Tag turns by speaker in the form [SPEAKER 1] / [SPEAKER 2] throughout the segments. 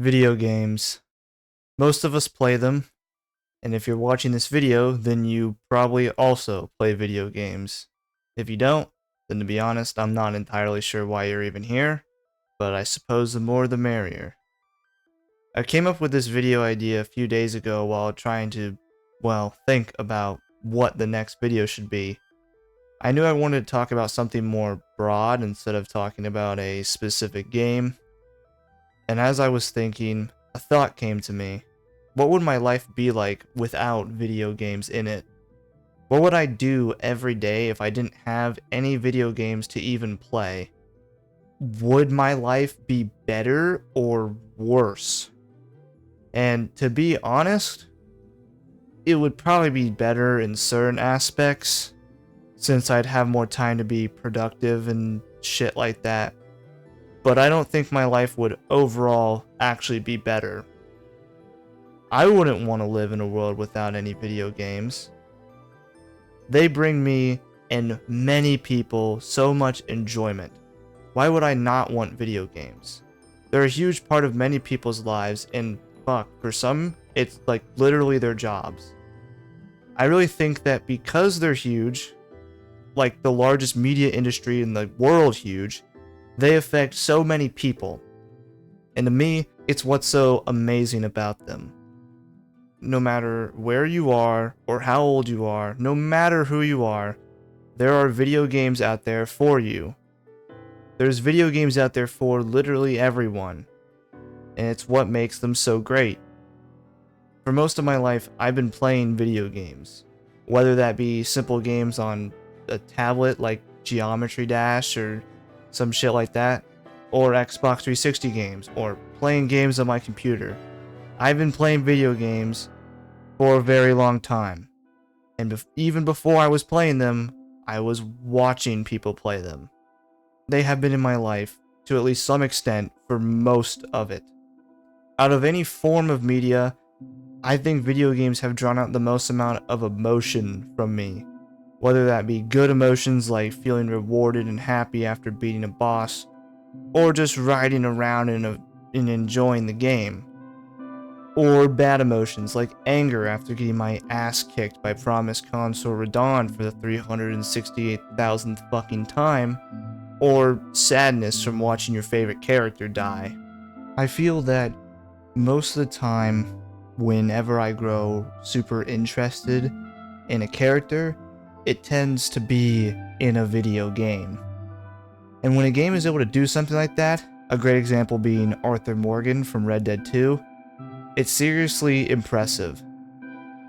[SPEAKER 1] Video games. Most of us play them, and if you're watching this video, then you probably also play video games. If you don't, then to be honest, I'm not entirely sure why you're even here, but I suppose the more the merrier. I came up with this video idea a few days ago while trying to, think about what the next video should be. I knew I wanted to talk about something more broad instead of talking about a specific game. And as I was thinking, a thought came to me. What would my life be like without video games in it? What would I do every day if I didn't have any video games to even play? Would my life be better or worse? And to be honest, it would probably be better in certain aspects, since I'd have more time to be productive and shit like that. But I don't think my life would overall actually be better. I wouldn't want to live in a world without any video games. They bring me and many people so much enjoyment. Why would I not want video games? They're a huge part of many people's lives, and fuck, for some, it's like literally their jobs. I really think that because they're huge, like the largest media industry in the world huge, they affect so many people. And to me, it's what's so amazing about them. No matter where you are or how old you are, no matter who you are, there are video games out there for you. There's video games out there for literally everyone. And it's what makes them so great. For most of my life, I've been playing video games. Whether that be simple games on a tablet like Geometry Dash or some shit like that, or Xbox 360 games, or playing games on my computer. I've been playing video games for a very long time. And even before I was playing them, I was watching people play them. They have been in my life, to at least some extent, for most of it. Out of any form of media, I think video games have drawn out the most amount of emotion from me. Whether that be good emotions like feeling rewarded and happy after beating a boss, or just riding around and enjoying the game. Or bad emotions like anger after getting my ass kicked by Promise Console Radon for the 368,000th fucking time. Or sadness from watching your favorite character die. I feel that most of the time, whenever I grow super interested in a character, it tends to be in a video game. And when a game is able to do something like that, a great example being Arthur Morgan from Red Dead 2, it's seriously impressive.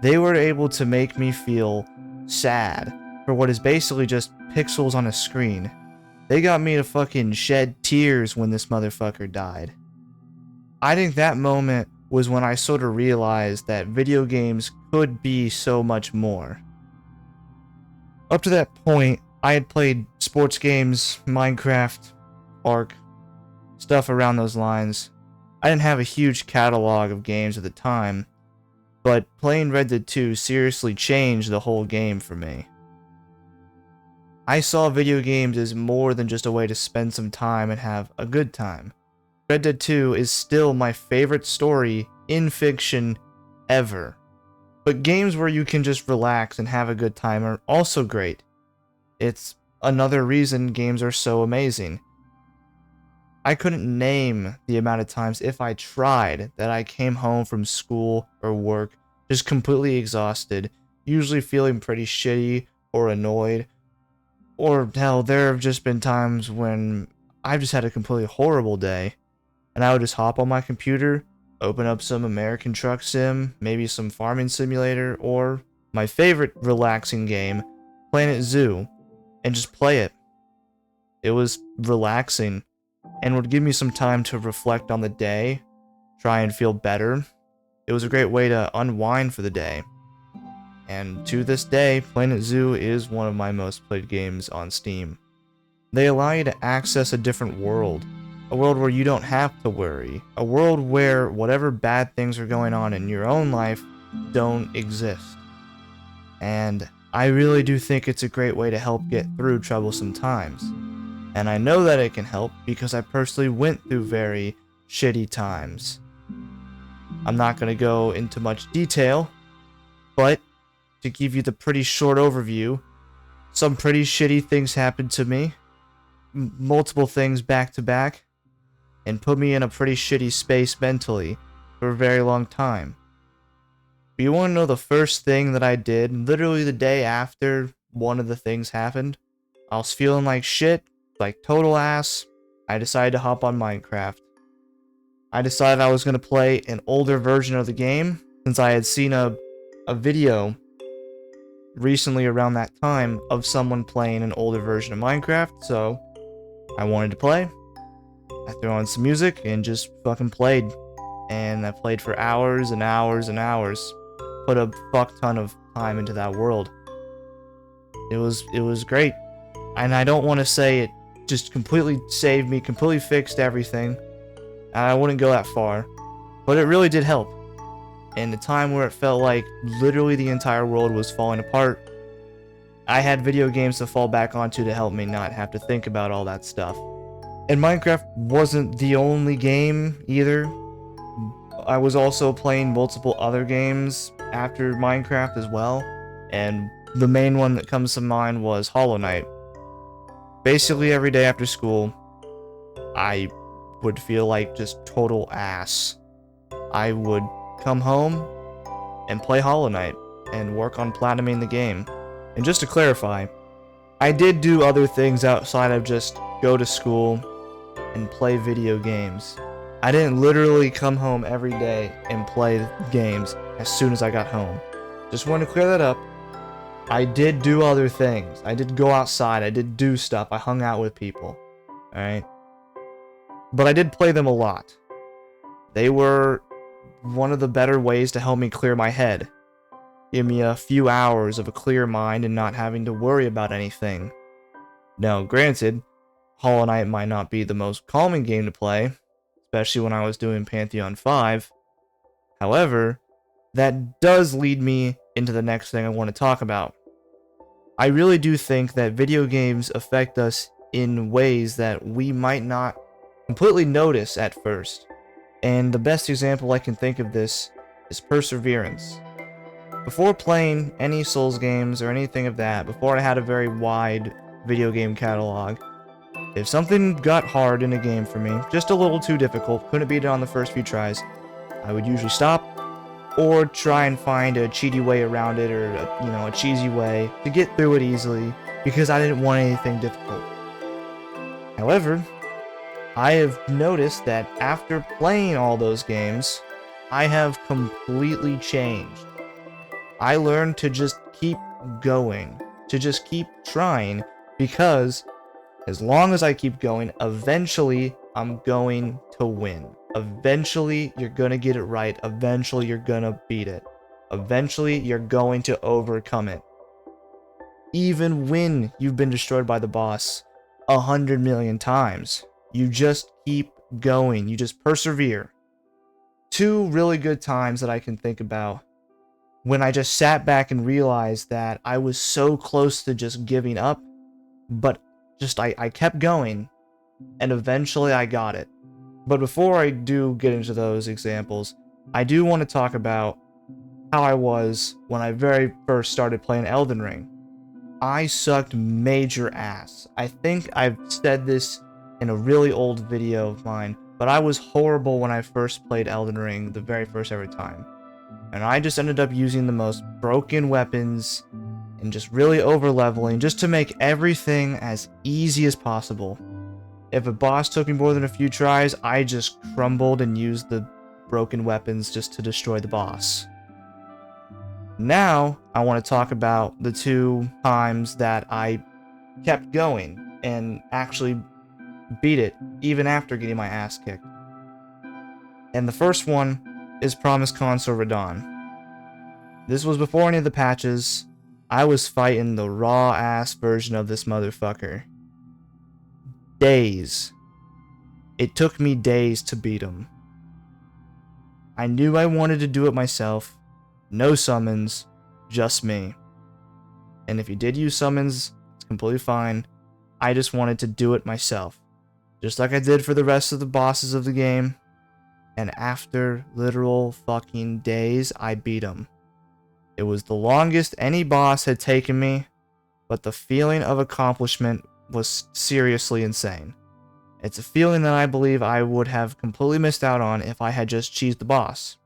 [SPEAKER 1] They were able to make me feel sad for what is basically just pixels on a screen. They got me to fucking shed tears when this motherfucker died. I think that moment was when I sort of realized that video games could be so much more. Up to that point, I had played sports games, Minecraft, Ark, stuff around those lines. I didn't have a huge catalog of games at the time, but playing Red Dead 2 seriously changed the whole game for me. I saw video games as more than just a way to spend some time and have a good time. Red Dead 2 is still my favorite story in fiction ever. But games where you can just relax and have a good time are also great. It's another reason games are so amazing. I couldn't name the amount of times, if I tried, that I came home from school or work just completely exhausted, usually feeling pretty shitty or annoyed. Or hell, there have just been times when I've just had a completely horrible day, and I would just hop on my computer, open up some American Truck Sim, maybe some Farming Simulator, or my favorite relaxing game, Planet Zoo, and just play it. It was relaxing, and would give me some time to reflect on the day, try and feel better. It was a great way to unwind for the day. And to this day, Planet Zoo is one of my most played games on Steam. They allow you to access a different world. A world where you don't have to worry. A world where whatever bad things are going on in your own life don't exist. And I really do think it's a great way to help get through troublesome times. And I know that it can help because I personally went through very shitty times. I'm not going to go into much detail, but to give you the pretty short overview, some pretty shitty things happened to me, multiple things back to back, and put me in a pretty shitty space mentally for a very long time. But you want to know the first thing that I did, literally the day after one of the things happened? I was feeling like shit, like total ass. I decided to hop on Minecraft. I decided I was going to play an older version of the game, since I had seen a video recently around that time of someone playing an older version of Minecraft, so I wanted to play. I threw on some music and just fucking played. And I played for hours and hours and hours. Put a fuck ton of time into that world. It was great. And I don't want to say it just completely saved me, completely fixed everything. I wouldn't go that far. But it really did help. In a time where it felt like literally the entire world was falling apart, I had video games to fall back onto to help me not have to think about all that stuff. And Minecraft wasn't the only game either. I was also playing multiple other games after Minecraft as well, and the main one that comes to mind was Hollow Knight. Basically every day after school, I would feel like just total ass. I would come home and play Hollow Knight and work on platinuming the game. And just to clarify, I did do other things outside of just go to school and play video games. I didn't literally come home every day and play games as soon as I got home. Just want to clear that up. I did do other things. I did go outside. I did do stuff. I hung out with people. Alright? But I did play them a lot. They were one of the better ways to help me clear my head. Give me a few hours of a clear mind and not having to worry about anything. Now, granted, Hollow Knight might not be the most calming game to play, especially when I was doing Pantheon 5. However, that does lead me into the next thing I want to talk about. I really do think that video games affect us in ways that we might not completely notice at first. And the best example I can think of this is perseverance. Before playing any Souls games or anything of that, before I had a very wide video game catalog, if something got hard in a game for me, just a little too difficult, couldn't beat it on the first few tries, I would usually stop, or try and find a cheaty way around it, or a cheesy way to get through it easily, because I didn't want anything difficult. However, I have noticed that after playing all those games, I have completely changed. I learned to just keep going, to just keep trying, because as long as I keep going, eventually I'm going to win. Eventually you're gonna get it right. Eventually you're gonna beat it. Eventually you're going to overcome it. Even when you've been destroyed by the boss 100 million times, you just keep going. You just persevere. Two really good times that I can think about when I just sat back and realized that I was so close to just giving up, but I kept going, and eventually I got it. But before I do get into those examples, I do want to talk about how I was when I very first started playing Elden Ring. I sucked major ass. I think I've said this in a really old video of mine, but I was horrible when I first played Elden Ring the very first ever time. And I just ended up using the most broken weapons and just really over-leveling just to make everything as easy as possible. If a boss took me more than a few tries, I just crumbled and used the broken weapons just to destroy the boss. Now, I want to talk about the two times that I kept going and actually beat it, even after getting my ass kicked. And the first one is Promised Console Radon. This was before any of the patches. I was fighting the raw-ass version of this motherfucker. Days. It took me days to beat him. I knew I wanted to do it myself. No summons, just me. And if you did use summons, it's completely fine. I just wanted to do it myself. Just like I did for the rest of the bosses of the game. and after literal fucking days, I beat him. It was the longest any boss had taken me, but the feeling of accomplishment was seriously insane. It's a feeling that I believe I would have completely missed out on if I had just cheesed the boss.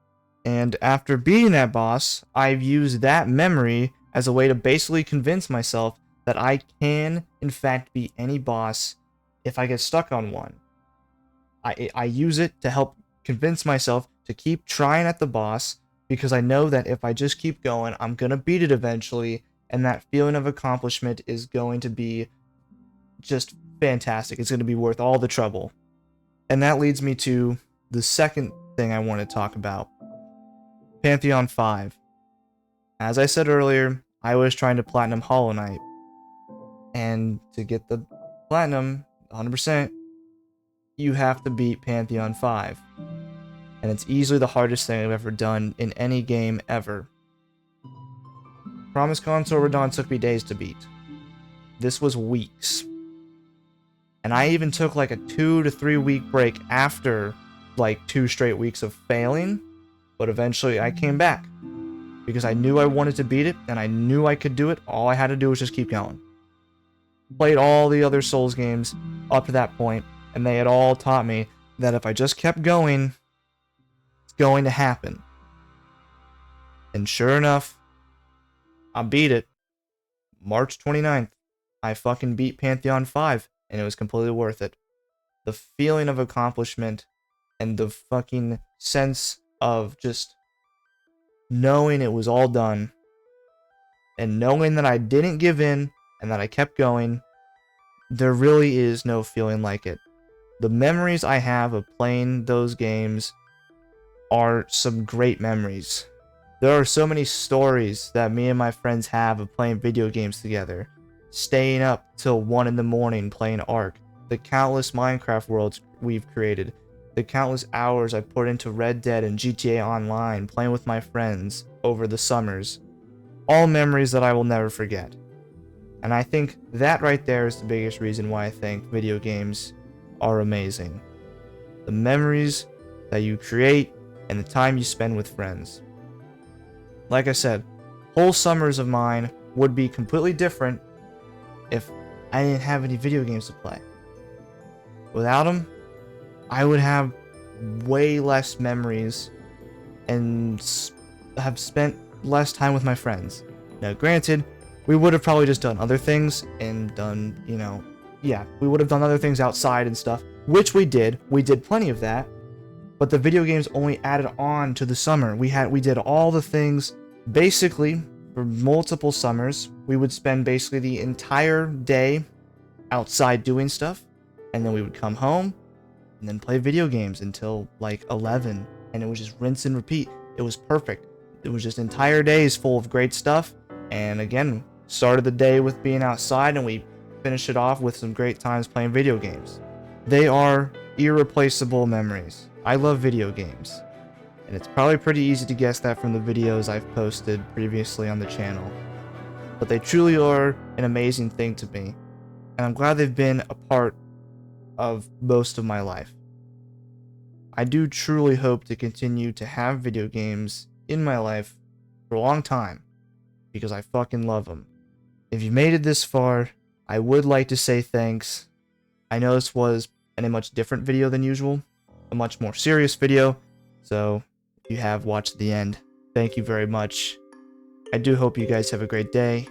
[SPEAKER 1] And after beating that boss, I've used that memory as a way to basically convince myself that I can, in fact, beat any boss if I get stuck on one. I use it to help convince myself to keep trying at the boss, because I know that if I just keep going, I'm going to beat it eventually, and that feeling of accomplishment is going to be just fantastic. It's going to be worth all the trouble. And that leads me to the second thing I want to talk about. Pantheon 5. As I said earlier, I was trying to platinum Hollow Knight. And to get the platinum 100%, you have to beat Pantheon 5. And it's easily the hardest thing I've ever done in any game ever. Promised Console Radon took me days to beat. This was weeks. And I even took like a 2 to 3 week break after like 2 straight weeks of failing. But eventually I came back. Because I knew I wanted to beat it, and I knew I could do it. All I had to do was just keep going. Played all the other Souls games up to that point, and they had all taught me that if I just kept going, it's going to happen. And sure enough, I beat it. March 29th, I fucking beat Pantheon 5, and it was completely worth it. The feeling of accomplishment and the fucking sense of just knowing it was all done, and knowing that I didn't give in and that I kept going, there really is no feeling like it. The memories I have of playing those games are some great memories. There are so many stories that me and my friends have of playing video games together, staying up till 1 in the morning playing Ark, the countless Minecraft worlds we've created, the countless hours I put into Red Dead and GTA Online playing with my friends over the summers. All memories that I will never forget. And I think that right there is the biggest reason why I think video games are amazing. The memories that you create and the time you spend with friends. Like I said, whole summers of mine would be completely different if I didn't have any video games to play. Without them, I would have way less memories and have spent less time with my friends. Now, granted, we would have probably just done other things and done, we would have done other things outside and stuff, which we did. We did plenty of that, but the video games only added on to the summer. We did all the things, basically, for multiple summers. We would spend basically the entire day outside doing stuff, and then we would come home and then play video games until like 11, and it was just rinse and repeat. It was perfect. It was just entire days full of great stuff, and again, started the day with being outside, and we finished it off with some great times playing video games. They are irreplaceable memories. I love video games, and it's probably pretty easy to guess that from the videos I've posted previously on the channel, but they truly are an amazing thing to me, and I'm glad they've been a part of most of my life. I do truly hope to continue to have video games in my life for a long time, because I fucking love them. If you made it this far, I would like to say thanks. I know this was a much different video than usual, a much more serious video, so if you have watched the end, thank you very much. I do hope you guys have a great day.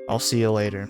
[SPEAKER 1] I'll see you later.